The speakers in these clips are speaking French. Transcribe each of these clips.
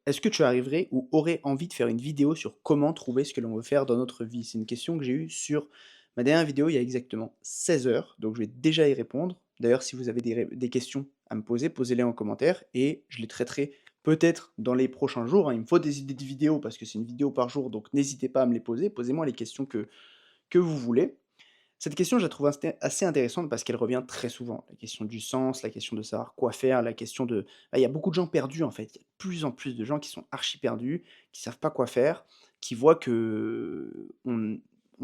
Est-ce que tu arriverais ou aurais envie de faire une vidéo sur comment trouver ce que l'on veut faire dans notre vie? C'est une question que j'ai eue sur ma dernière vidéo il y a exactement 16 heures, donc je vais déjà y répondre. D'ailleurs, si vous avez des questions à me poser, posez-les en commentaire et je les traiterai peut-être dans les prochains jours, hein. Il me faut des idées de vidéos parce que c'est une vidéo par jour, donc n'hésitez pas à me les poser. Posez-moi les questions que vous voulez. Cette question, je la trouve assez intéressante parce qu'elle revient très souvent. La question du sens, la question de savoir quoi faire, la question de il y a beaucoup de gens perdus, en fait. Il y a de plus en plus de gens qui sont archi perdus, qui savent pas quoi faire, qui voient qu'on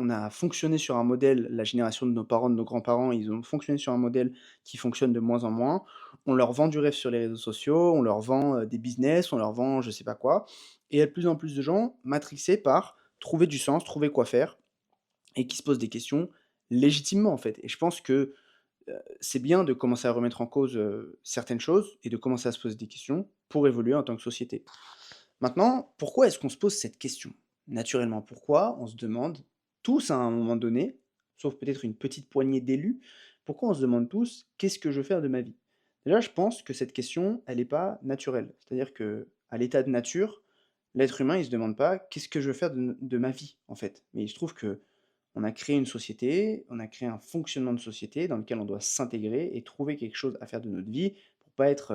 a fonctionné sur un modèle, la génération de nos parents, de nos grands-parents, ils ont fonctionné sur un modèle qui fonctionne de moins en moins. On leur vend du rêve sur les réseaux sociaux, on leur vend, des business, on leur vend je sais pas quoi et il y a de plus en plus de gens matrixés par trouver du sens, trouver quoi faire et qui se posent des questions légitimement, en fait. Et je pense que, c'est bien de commencer à remettre en cause, certaines choses et de commencer à se poser des questions pour évoluer en tant que société. Maintenant, pourquoi est-ce qu'on se pose cette question? Naturellement, pourquoi on se demande tous à un moment donné, sauf peut-être une petite poignée d'élus, pourquoi on se demande tous: «Qu'est-ce que je veux faire de ma vie?» Déjà, je pense que cette question, elle n'est pas naturelle. C'est-à-dire que à l'état de nature, l'être humain, il se demande pas: «Qu'est-ce que je veux faire de ma vie?» en fait. Mais il se trouve que on a créé une société, on a créé un fonctionnement de société dans lequel on doit s'intégrer et trouver quelque chose à faire de notre vie pour pas être,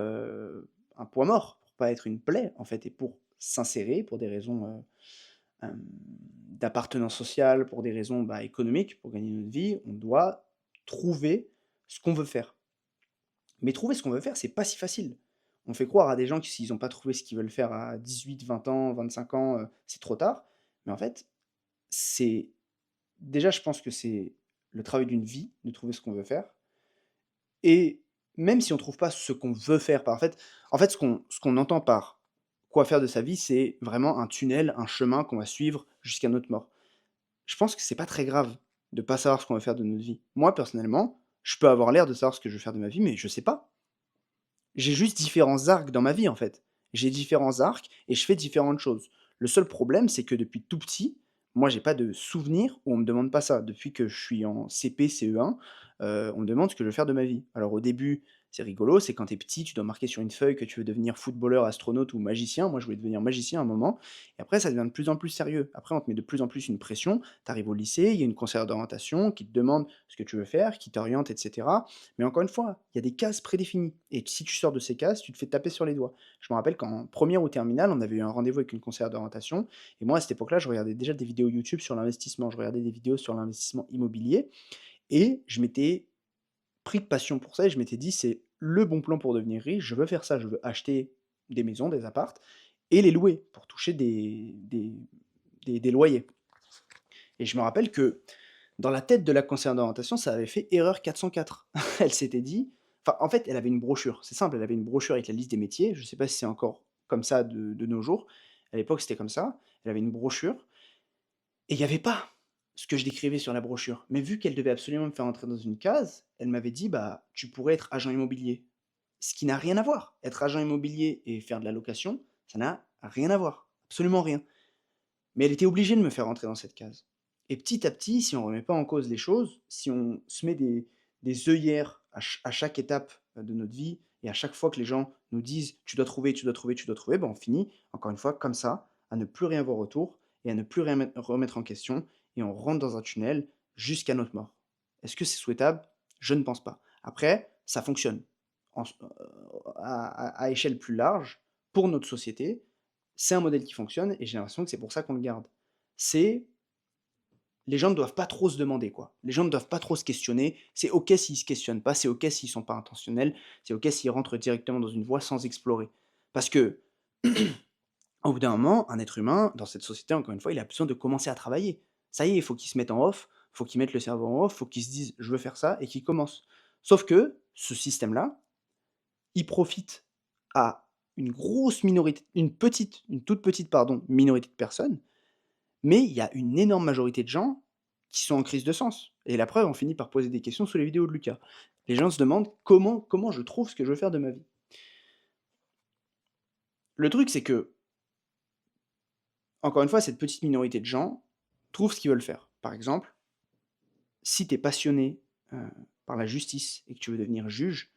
un poids mort, pour pas être une plaie, en fait et pour s'insérer pour des raisons, d'appartenance sociale, pour des raisons, bah, économiques, pour gagner notre vie, on doit trouver ce qu'on veut faire. Mais trouver ce qu'on veut faire, c'est pas si facile. On fait croire à des gens que s'ils ont pas trouvé ce qu'ils veulent faire à 18, 20 ans, 25 ans, c'est trop tard. Mais en fait, c'est déjà, je pense que c'est le travail d'une vie de trouver ce qu'on veut faire et même si on trouve pas ce qu'on veut faire, en fait, ce qu'on entend par quoi faire de sa vie, c'est vraiment un tunnel, un chemin qu'on va suivre jusqu'à notre mort. Je pense que c'est pas très grave de pas savoir ce qu'on veut faire de notre vie. Moi, personnellement, je peux avoir l'air de savoir ce que je veux faire de ma vie, mais je sais pas. J'ai juste différents arcs dans ma vie, en fait. J'ai différents arcs et je fais différentes choses. Le seul problème, c'est que depuis tout petit, moi, j'ai pas de souvenir où on me demande pas ça. Depuis que je suis en CP, CE1, on me demande ce que je veux faire de ma vie. Alors au début, c'est rigolo, c'est quand tu es petit, tu dois marquer sur une feuille que tu veux devenir footballeur, astronaute ou magicien. Moi, je voulais devenir magicien à un moment et après ça devient de plus en plus sérieux. Après, on te met de plus en plus une pression. Tu arrives au lycée, il y a une conseillère d'orientation qui te demande ce que tu veux faire, qui t'oriente et cetera. Mais encore une fois, il y a des cases prédéfinies et si tu sors de ces cases, tu te fais taper sur les doigts. Je me rappelle qu'en première ou terminale, on avait eu un rendez-vous avec une conseillère d'orientation et moi, à cette époque-là, je regardais déjà des vidéos YouTube sur l'investissement. Je regardais des vidéos sur l'investissement immobilier et je m'étais pris de passion pour ça et je m'étais dit: «C'est le bon plan pour devenir riche, je veux faire ça, je veux acheter des maisons, des apparts et les louer pour toucher des loyers» et je me rappelle que dans la tête de la conseillère d'orientation, ça avait fait erreur 404. Elle s'était dit en fait, elle avait une brochure, c'est simple, elle avait une brochure avec la liste des métiers, je ne sais pas si c'est encore comme ça de nos jours. À l'époque, c'était comme ça. Elle avait une brochure et il y avait pas ce que je décrivais sur la brochure. Mais vu qu'elle devait absolument me faire entrer dans une case, elle m'avait dit: «Bah, tu pourrais être agent immobilier». Ce qui n'a rien à voir. Être agent immobilier et faire de la location, ça n'a rien à voir, absolument rien. Mais elle était obligée de me faire rentrer dans cette case. Et petit à petit, si on remet pas en cause les choses, si on se met des œillères à chaque étape, de notre vie et à chaque fois que les gens nous disent: «Tu dois trouver, tu dois trouver, tu dois trouver», ben, on finit, encore une fois, comme ça, à ne plus rien voir autour et à ne plus rien remettre en question et on rentre dans un tunnel jusqu'à notre mort. Est-ce que c'est souhaitable? Je ne pense pas. Après, ça fonctionne en s à échelle plus large pour notre société, c'est un modèle qui fonctionne et j'ai l'impression que c'est pour ça qu'on le garde. C'est les gens ne doivent pas trop se demander, quoi. Les gens ne doivent pas trop se questionner. C'est OK s'ils se questionnent pas, c'est OK s'ils sont pas intentionnels, c'est OK s'ils rentrent directement dans une voie sans explorer. Parce que, au bout d'un moment, un être humain, dans cette société, encore une fois, il a besoin de commencer à travailler. Ça y est, il faut qu'il se mette en off, il faut qu'il mette le cerveau en off, il faut qu'il se dise: «Je veux faire ça» et qu'il commence. Sauf que ce système-là, il profite à une grosse minorité, une toute petite, pardon, minorité de personnes. Mais il y a une énorme majorité de gens qui sont en crise de sens et la preuve, on finit par poser des questions sous les vidéos de Lucas. Les gens se demandent: «Comment je trouve ce que je veux faire de ma vie?» Le truc, c'est que, encore une fois, cette petite minorité de gens trouvent ce qu'ils veulent faire. Par exemple, si tu es passionné, par la justice et que tu veux devenir juge,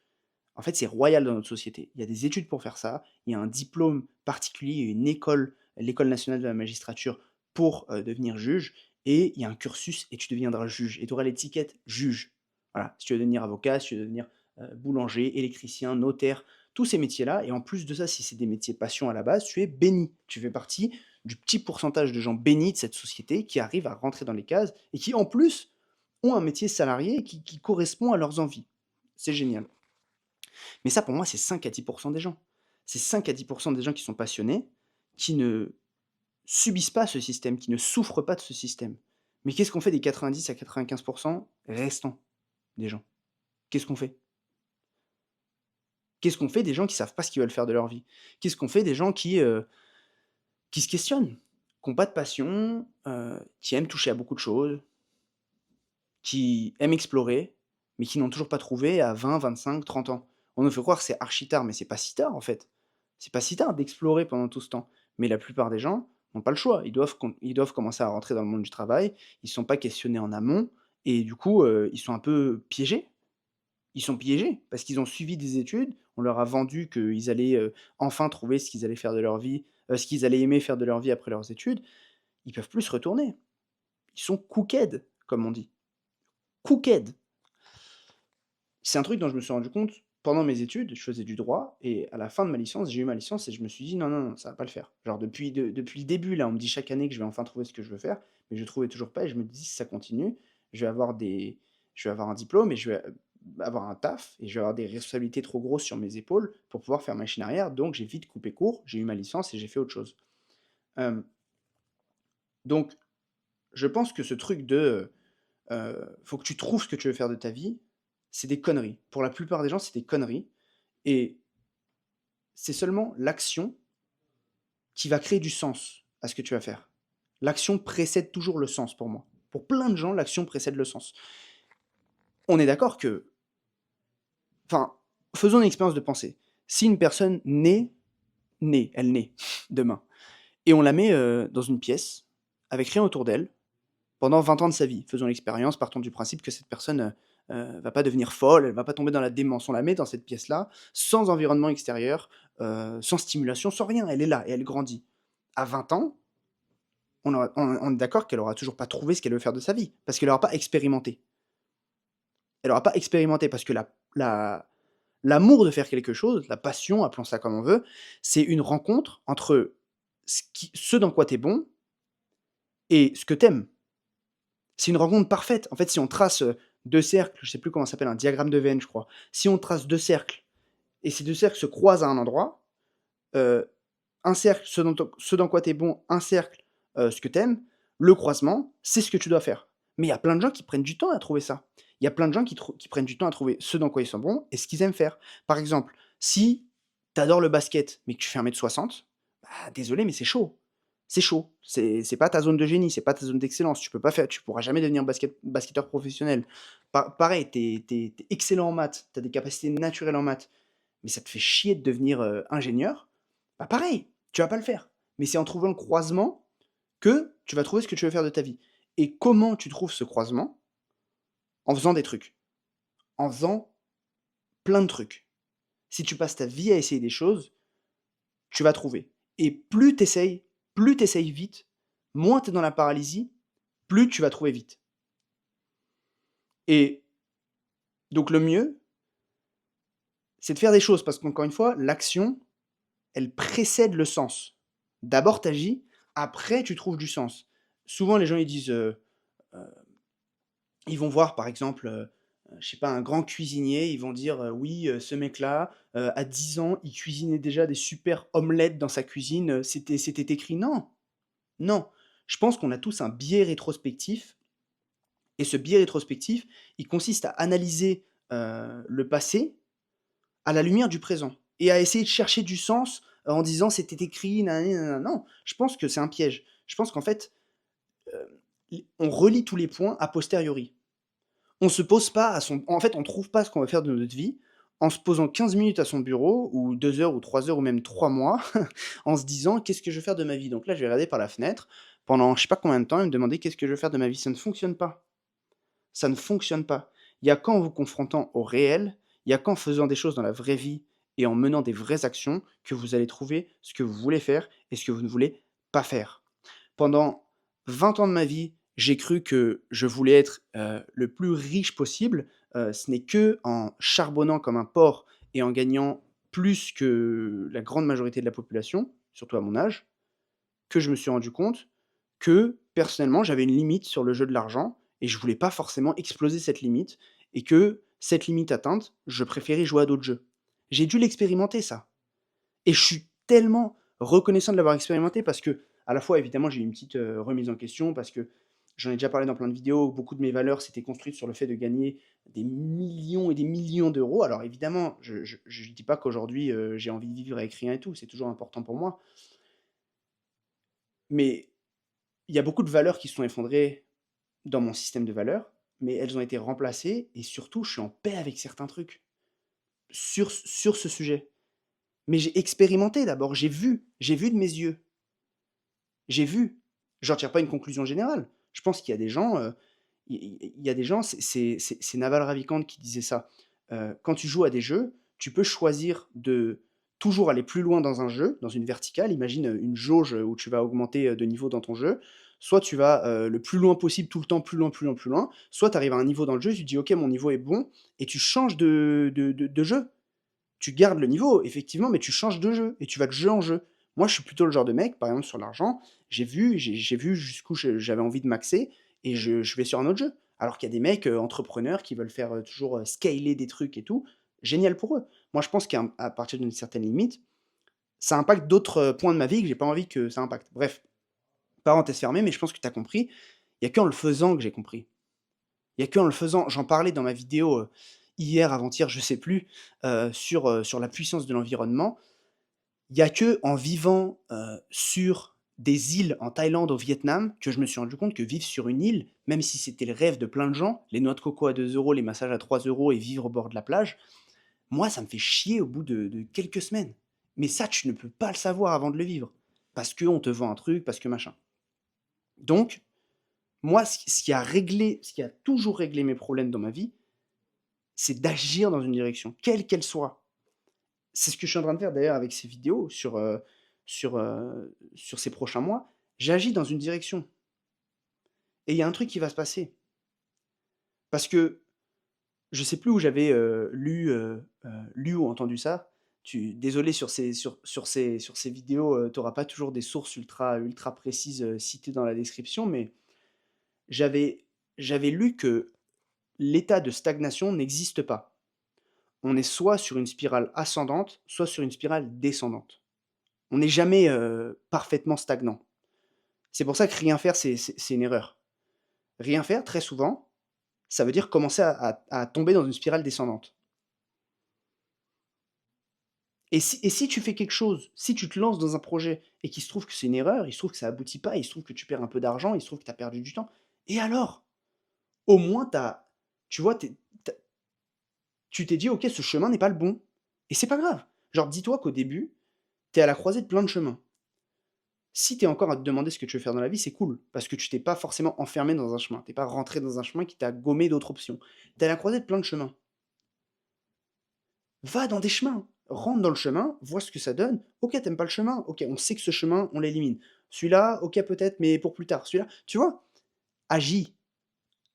En fait, c'est royal dans notre société. Il y a des études pour faire ça, il y a un diplôme particulier, il y a une école, l'École nationale de la magistrature pour, devenir juge et il y a un cursus et tu deviendras juge et tu auras l'étiquette juge. Voilà, si tu veux devenir avocat, si tu veux devenir, boulanger, électricien, notaire, tous ces métiers-là et en plus de ça, si c'est des métiers passion à la base, tu es béni. Tu fais partie du petit pourcentage de gens bénis de cette société qui arrivent à rentrer dans les cases et qui, en plus, ont un métier salarié qui correspond à leurs envies. C'est génial. Mais ça, pour moi, c'est 5 à 10 des gens. C'est 5 à 10 des gens qui sont passionnés, qui ne subissent pas ce système, qui ne souffrent pas de ce système. Mais qu'est-ce qu'on fait des 90 à 95 restants des gens? Qu'est-ce qu'on fait? Qu'est-ce qu'on fait des gens qui savent pas ce qu'ils veulent faire de leur vie? Qu'est-ce qu'on fait des gens qui se questionnent, qui ont pas de passion, qui aiment toucher à beaucoup de choses, qui aiment explorer, mais qui n'ont toujours pas trouvé à 20, 25, 30 ans? On nous fait croire que c'est archi tard, mais c'est pas si tard en fait. C'est pas si tard d'explorer pendant tout ce temps. Mais la plupart des gens n'ont pas le choix. Ils doivent commencer à rentrer dans le monde du travail. Ils ne sont pas questionnés en amont et du coup, ils sont un peu piégés. Ils sont piégés parce qu'ils ont suivi des études. On leur a vendu qu'ils allaient, enfin trouver ce qu'ils allaient faire de leur vie, ce qu'ils allaient aimer faire de leur vie après leurs études. Ils peuvent plus se retourner. Ils sont cooked, comme on dit. Cooked. C'est un truc dont je me suis rendu compte pendant mes études, je faisais du droit et à la fin de ma licence, j'ai eu ma licence et je me suis dit: «Non, non, non, ça va pas le faire». Genre depuis le début là, on me dit chaque année que je vais enfin trouver ce que je veux faire, mais je trouvais toujours pas et je me dis: «Si ça continue, je vais avoir des je vais avoir un diplôme et je vais, avoir un taf et je vais avoir des responsabilités trop grosses sur mes épaules pour pouvoir faire machine arrière». Donc j'ai vite coupé court, j'ai eu ma licence et j'ai fait autre chose. Hem, donc je pense que ce truc de, faut que tu trouves ce que tu veux faire de ta vie, c'est des conneries. Pour la plupart des gens, c'est des conneries et c'est seulement l'action qui va créer du sens à ce que tu vas faire. L'action précède toujours le sens pour moi. Pour plein de gens, l'action précède le sens. On est d'accord que, enfin, faisons une expérience de pensée. Si une personne elle naît demain, et on la met dans une pièce, avec rien autour d'elle, pendant 20 ans de sa vie. Faisons l'expérience, partons du principe que cette personne va pas devenir folle, elle va pas tomber dans la démence. On la met dans cette pièce-là, sans environnement extérieur, sans stimulation, sans rien. Elle est là et elle grandit. À 20 ans, on est d'accord qu'elle aura toujours pas trouvé ce qu'elle veut faire de sa vie, parce qu'elle aura pas expérimenté. Elle aura pas expérimenté parce que l'amour de faire quelque chose, la passion, appelons ça comme on veut, c'est une rencontre entre ce dans quoi tu es bon et ce que tu aimes. C'est une rencontre parfaite. En fait, si on trace, 2 cercles, je sais plus comment ça s'appelle, un diagramme de Venn, je crois. Si on trace 2 cercles et ces 2 cercles se croisent à un endroit, heu, un cercle, ce dans quoi tu es bon, un cercle, ce que tu aimes, le croisement, c'est ce que tu dois faire. Mais il y a plein de gens qui prennent du temps à trouver ça. Il y a plein de gens qui prennent du temps à trouver ce dans quoi ils sont bons et ce qu'ils aiment faire. Par exemple, si tu adores le basket, mais que tu fais 1,60 m, bah, désolé, mais c'est chaud. C'est chaud. C'est pas ta zone de génie, c'est pas ta zone d'excellence. Tu pourras jamais devenir basketteur professionnel. Pareil, tu es excellent en maths, tu as des capacités naturelles en maths, mais ça te fait chier de devenir, ingénieur, bah, pareil, tu vas pas le faire. Mais c'est en trouvant le croisement que tu vas trouver ce que tu veux faire de ta vie. Et comment tu trouves ce croisement? En faisant des trucs, en faisant plein de trucs. Si tu passes ta vie à essayer des choses, tu vas trouver. Et plus tu essayes vite, moins tu es dans la paralysie, plus tu vas trouver vite. Et donc le mieux, c'est de faire des choses parce qu'encore une fois, l'action, elle précède le sens. D'abord tu agis, après tu trouves du sens. Souvent les gens ils disent, heu, ils vont voir par exemple, je sais pas, un grand cuisinier, ils vont dire, «Oui, ce mec-là, à 10 ans, il cuisinait déjà des super omelettes dans sa cuisine, c'était écrit». Non, non. Je pense qu'on a tous un biais rétrospectif et ce biais rétrospectif, il consiste à analyser, le passé à la lumière du présent et à essayer de chercher du sens, en disant: «C'était écrit nanani nanana». Non, je pense que c'est un piège. Je pense qu'en fait, on relie tous les points a posteriori. On se pose pas à son en fait, on trouve pas ce qu'on va faire de notre vie en se posant 15 minutes à son bureau ou 2 heures ou 3 heures ou même 3 mois en se disant: «Qu'est-ce que je vais faire de ma vie?» Donc là, je vais regarder par la fenêtre pendant je sais pas combien de temps et me demander: «Qu'est-ce que je vais faire de ma vie?» Ça ne fonctionne pas. Ça ne fonctionne pas. Il y a qu'en vous confrontant au réel, Il y a qu'en faisant des choses dans la vraie vie et en menant des vraies actions que vous allez trouver ce que vous voulez faire et ce que vous ne voulez pas faire. Pendant 20 ans de ma vie, j'ai cru que je voulais être, le plus riche possible. Ce n'est qu'en charbonnant comme un porc et en gagnant plus que la grande majorité de la population, surtout à mon âge, que je me suis rendu compte que, personnellement, j'avais une limite sur le jeu de l'argent et je voulais pas forcément exploser cette limite et que, cette limite atteinte, je préférais jouer à d'autres jeux. J'ai dû l'expérimenter ça et je suis tellement reconnaissant de l'avoir expérimenté parce que, à la fois, évidemment, j'ai eu une petite, remise en question parce que j'en ai déjà parlé dans plein de vidéos, beaucoup de mes valeurs s'étaient construites sur le fait de gagner des millions et des millions d'euros. Alors évidemment, je dis pas qu'aujourd'hui, j'ai envie de vivre avec rien et tout, c'est toujours important pour moi. Mais il y a beaucoup de valeurs qui se sont effondrées dans mon système de valeurs, mais elles ont été remplacées et surtout, je suis en paix avec certains trucs sur ce sujet. Mais j'ai expérimenté d'abord, j'ai vu de mes yeux, j'ai vu. J'en tire pas une conclusion générale. Je pense qu'il y a des gens, il y a des gens, c'est Naval Ravikant qui disait ça. Quand tu joues à des jeux, tu peux choisir de toujours aller plus loin dans un jeu, dans une verticale. Imagine, une jauge, où tu vas augmenter, de niveau dans ton jeu. Soit tu vas, le plus loin possible tout le temps, plus loin, plus loin, plus loin. Soit tu arrives à un niveau dans le jeu, tu te dis: «OK, mon niveau est bon» et tu changes de jeu. Tu gardes le niveau, effectivement, mais tu changes de jeu et tu vas de jeu en jeu. Moi, je suis plutôt le genre de mec, par exemple, sur l'argent, j'ai vu jusqu'où j'avais envie de maxer et je vais sur un autre jeu. Alors qu'il y a des mecs, entrepreneurs qui veulent faire, toujours, scaler des trucs et tout. Génial pour eux. Moi, je pense qu'à partir d'une certaine limite, ça impacte d'autres, points de ma vie que j'ai pas envie que ça impacte. Bref, parenthèse fermée, mais je pense que tu as compris. Il y a qu'en le faisant que j'ai compris. Il y a qu'en le faisant. J'en parlais dans ma vidéo, hier, avant-hier, je sais plus, sur la puissance de l'environnement. Il y a qu'en vivant, sur des îles en Thaïlande, au Vietnam, que je me suis rendu compte que vivre sur une île, même si c'était le rêve de plein de gens, les noix de coco à 2 €, les massages à 3 € et vivre au bord de la plage, moi, ça me fait chier au bout de quelques semaines. Mais ça, tu ne peux pas le savoir avant de le vivre. Parce qu'on te vend un truc, parce que machin. Donc, moi, ce qui a toujours réglé mes problèmes dans ma vie, c'est d'agir dans une direction, quelle qu'elle soit. C'est ce que je suis en train de faire d'ailleurs avec ces vidéos sur ces prochains mois. J'agis dans une direction et il y a un truc qui va se passer. Parce que je sais plus où j'avais, lu ou entendu ça. Désolé sur ces vidéos, tu auras pas toujours des sources ultra précises, citées dans la description, mais j'avais j'avais lu que l'état de stagnation n'existe pas. On est soit sur une spirale ascendante, soit sur une spirale descendante. On n'est jamais, parfaitement stagnant. C'est pour ça que rien faire, c'est une erreur. Rien faire, très souvent, ça veut dire commencer à tomber dans une spirale descendante. Et si tu fais quelque chose, si tu te lances dans un projet et qu'il se trouve que c'est une erreur, il se trouve que ça aboutit pas, il se trouve que tu perds un peu d'argent, il se trouve que tu as perdu du temps, et alors? Au moins tu vois, tu t'es dit: «OK, ce chemin n'est pas le bon» et c'est pas grave. Genre, dis-toi qu'au début, tu es à la croisée de plein de chemins. Si tu es encore à te demander ce que tu veux faire dans la vie, c'est cool, parce que tu t'es pas forcément enfermé dans un chemin. Tu es pas rentré dans un chemin qui t'a gommé d'autres options. Tu es à la croisée de plein de chemins. Va dans des chemins, rentre dans le chemin, vois ce que ça donne. OK, tu pas le chemin, OK, on sait que ce chemin, on l'élimine. Celui-là, OK, peut-être, mais pour plus tard. Celui-là, tu vois? Agis,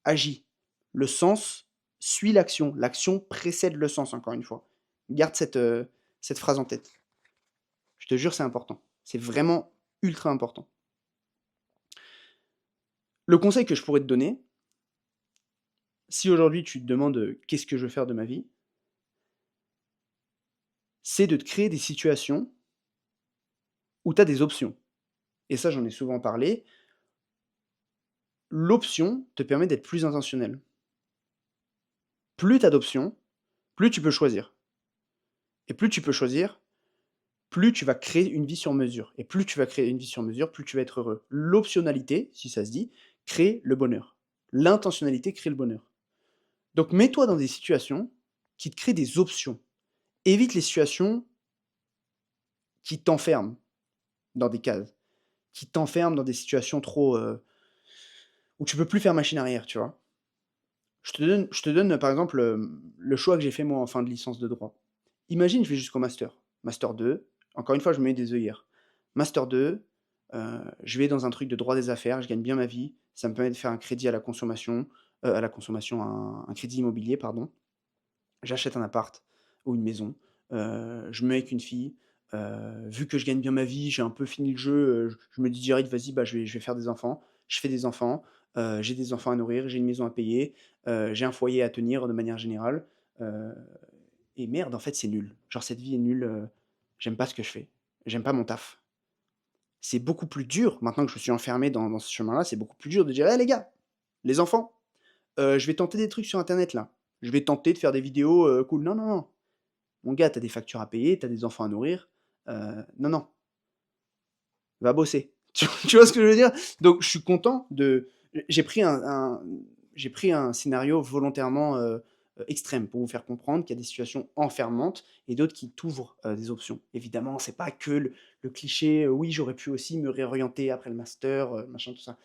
agis. Le sens suit l'action. L'action précède le sens, encore une fois. Garde cette phrase en tête. Je te jure, c'est important. C'est vraiment ultra important. Le conseil que je pourrais te donner, si aujourd'hui tu te demandes, «Qu'est-ce que je veux faire de ma vie?» c'est de te créer des situations où tu as des options et ça, j'en ai souvent parlé. L'option te permet d'être plus intentionnel. Plus tu as d'options, plus tu peux choisir et plus tu peux choisir, plus tu vas créer une vie sur mesure et plus tu vas créer une vie sur mesure, plus tu vas être heureux. L'optionnalité, si ça se dit, crée le bonheur. L'intentionnalité crée le bonheur. Donc mets-toi dans des situations qui te créent des options. Évite les situations qui t'enferment dans des cases, qui t'enferment dans des situations trop, où tu peux plus faire machine arrière, tu vois? Je te donne, par exemple, le choix que j'ai fait moi en fin de licence de droit. Imagine, je vais jusqu'au master. Master 2, encore une fois, je me mets des œillères. Master 2, je vais dans un truc de droit des affaires, je gagne bien ma vie, ça me permet de faire un crédit à la consommation, un crédit immobilier, pardon. J'achète un appart ou une maison, je me mets avec une fille, vu que je gagne bien ma vie, j'ai un peu fini le jeu, je me dis direct: «Vas-y, bah, je vais faire des enfants». Je fais des enfants, j'ai des enfants à nourrir, j'ai une maison à payer, j'ai un foyer à tenir de manière générale, heu et merde, en fait, c'est nul. Genre cette vie est nulle, j'aime pas ce que je fais. J'aime pas mon taf. C'est beaucoup plus dur, maintenant que je suis enfermé dans ce chemin-là, c'est beaucoup plus dur de dire: «Eh les gars, les enfants, je vais tenter des trucs sur internet là. Je vais tenter de faire des vidéos, cool». Non, non, non. Mon gars, tu as des factures à payer, tu as des enfants à nourrir, non, non, va bosser. Tu vois ce que je veux dire? Donc je suis content de j'ai pris un scénario volontairement, extrême pour vous faire comprendre qu'il y a des situations enfermantes et d'autres qui t'ouvrent, des options. Évidemment, c'est pas que le cliché, «Oui, j'aurais pu aussi me réorienter après le master», machin, tout ça.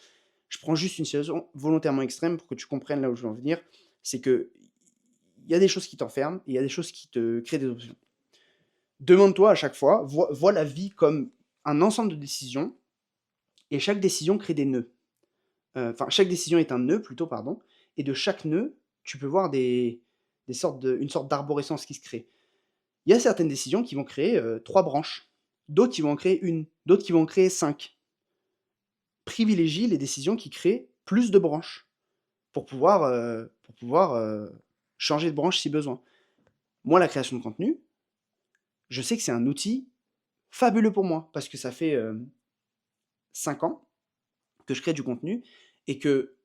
Je prends juste une situation volontairement extrême pour que tu comprennes là où je veux en venir. C'est qu'il y a des choses qui t'enferment et il y a des choses qui te créent des options. Demande-toi à chaque fois, vois la vie comme un ensemble de décisions et chaque décision crée des nœuds. Enfin, chaque décision est un nœud plutôt, pardon, et de chaque nœud, tu peux voir une sorte d'arborescence qui se crée. Il y a certaines décisions qui vont créer 3 branches, d'autres qui vont en créer une, d'autres qui vont en créer 5. Privilégie les décisions qui créent plus de branches pour pouvoir changer de branche si besoin. Moi, la création de contenu, je sais que c'est un outil fabuleux pour moi parce que ça fait 5 ans que je crée du contenu et que,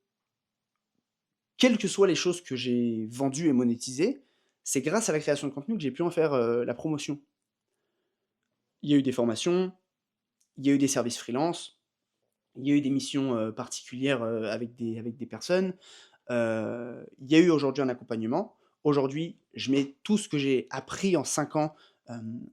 quelles que soient les choses que j'ai vendues et monétisées, c'est grâce à la création de contenu que j'ai pu en faire la promotion. Il y a eu des formations, il y a eu des services freelance, il y a eu des missions particulières avec des personnes, il y a eu aujourd'hui un accompagnement. Aujourd'hui, je mets tout ce que j'ai appris en 5 ans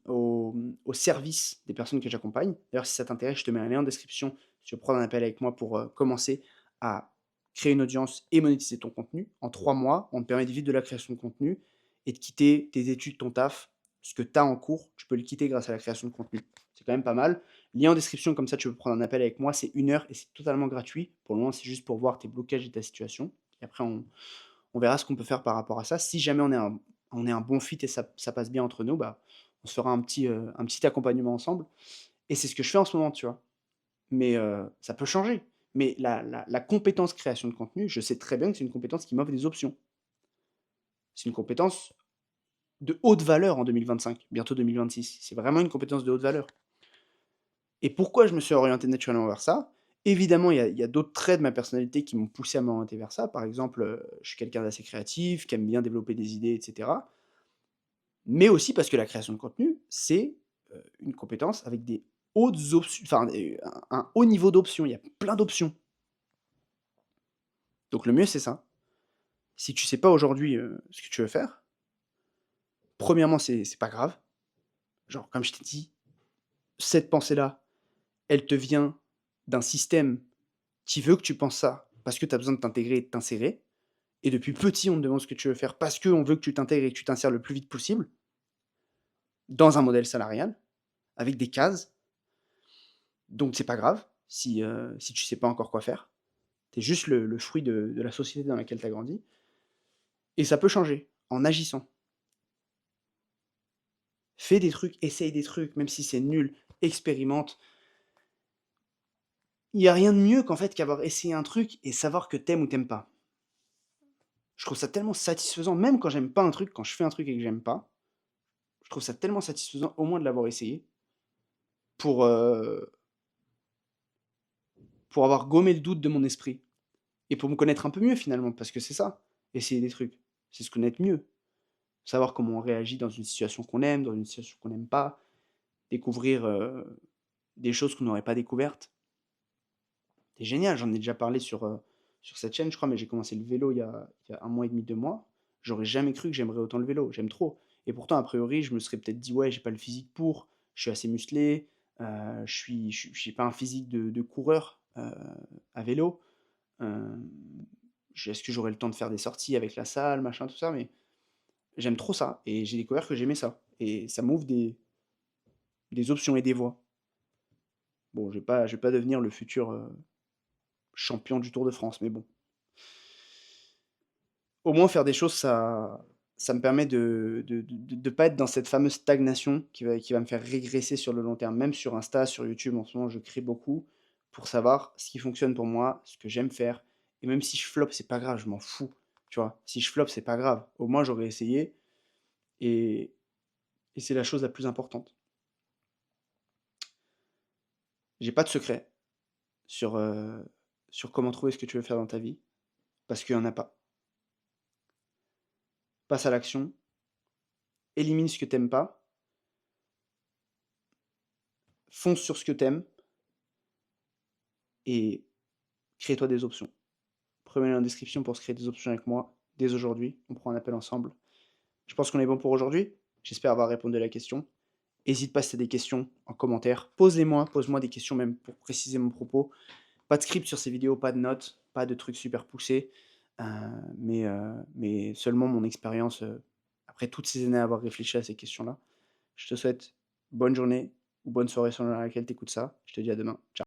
au service des personnes que j'accompagne. D'ailleurs, si ça t'intéresse, je te mets un lien en description si tu veux prendre un appel avec moi pour commencer à créer une audience et monétiser ton contenu. En 3 mois, on te permet de vivre de la création de contenu et de quitter tes études, ton taf, ce que tu as en cours, tu peux le quitter grâce à la création de contenu. C'est quand même pas mal. Lien en description, comme ça tu peux prendre un appel avec moi, c'est 1 heure et c'est totalement gratuit. Pour le moment, c'est juste pour voir tes blocages et ta situation. Et après, on verra ce qu'on peut faire par rapport à ça. Si jamais on est un bon fit et ça passe bien entre nous, bah, on se fera un petit accompagnement ensemble. Et c'est ce que je fais en ce moment, tu vois. Mais ça peut changer. Mais la compétence création de contenu, je sais très bien que c'est une compétence qui m'offre des options. C'est une compétence de haute valeur en 2025, bientôt 2026. C'est vraiment une compétence de haute valeur. Et pourquoi je me suis orienté naturellement vers ça? Évidemment, il y a d'autres traits de ma personnalité qui m'ont poussé à m'orienter vers ça. Par exemple, je suis quelqu'un d'assez créatif, qui aime bien développer des idées et cetera. Mais aussi parce que la création de contenu, c'est, une compétence avec des hautes options, enfin, un haut niveau d'options. Il y a plein d'options. Donc le mieux, c'est ça. Si tu sais pas aujourd'hui, ce que tu veux faire, premièrement, c'est pas grave. Genre, comme je t'ai dit, cette pensée-là, elle te vient d'un système qui veut que tu penses ça, parce que tu as besoin de t'intégrer et de t'insérer. Et depuis petit, on te demande ce que tu veux faire parce qu'on veut que tu t'intègres et que tu t'insères le plus vite possible dans un modèle salarial, avec des cases. Donc c'est pas grave si tu sais pas encore quoi faire. Tu es juste le fruit de la société dans laquelle tu as grandi. Et ça peut changer en agissant. Fais des trucs, essaye des trucs, même si c'est nul, expérimente. Il y a rien de mieux qu'en fait qu'avoir essayé un truc et savoir que t'aimes ou t'aimes pas. Je trouve ça tellement satisfaisant, même quand j'aime pas un truc, quand je fais un truc et que j'aime pas, je trouve ça tellement satisfaisant au moins de l'avoir essayé pour, pour avoir gommé le doute de mon esprit et pour me connaître un peu mieux finalement, parce que c'est ça, essayer des trucs, c'est se connaître mieux, savoir comment on réagit dans une situation qu'on aime, dans une situation qu'on n'aime pas, découvrir, des choses qu'on n'aurait pas découvertes. C'est génial, j'en ai déjà parlé sur cette chaîne, je crois, mais j'ai commencé le vélo il y a 1 mois et demi, 2 mois. J'aurais jamais cru que j'aimerais autant le vélo, j'aime trop et pourtant a priori, je me serais peut-être dit: «Ouais, j'ai pas le physique pour, je suis assez musclé, j'ai pas un physique de coureur, à vélo». Hem, est-ce que j'aurai le temps de faire des sorties avec la salle, machin, tout ça? Mais j'aime trop ça et j'ai découvert que j'aimais ça et ça m'ouvre des options et des voies. Bon, je vais pas devenir le futur, champion du Tour de France, mais bon. Au moins faire des choses, ça me permet de pas être dans cette fameuse stagnation qui va me faire régresser sur le long terme. Même sur Insta, sur YouTube, en ce moment, je crée beaucoup pour savoir ce qui fonctionne pour moi, ce que j'aime faire et même si je floppe, c'est pas grave, je m'en fous, tu vois? Si je floppe, c'est pas grave. Au moins j'aurais essayé et c'est la chose la plus importante. J'ai pas de secret sur, sur comment trouver ce que tu veux faire dans ta vie, parce qu'il y en a pas. Passe à l'action, élimine ce que t'aimes pas, fonce sur ce que t'aimes et crée-toi des options. Premier lien en description pour se créer des options avec moi dès aujourd'hui. On prend un appel ensemble. Je pense qu'on est bon pour aujourd'hui. J'espère avoir répondu à la question. N'hésite pas si tu as des questions en commentaire. Pose-les-moi, pose-moi des questions même pour préciser mon propos. Pas de script sur ces vidéos, pas de notes, pas de trucs super poussés, mais seulement mon expérience après toutes ces années à avoir réfléchi à ces questions-là. Je te souhaite bonne journée ou bonne soirée selon laquelle tu écoutes ça. Je te dis à demain. Ciao.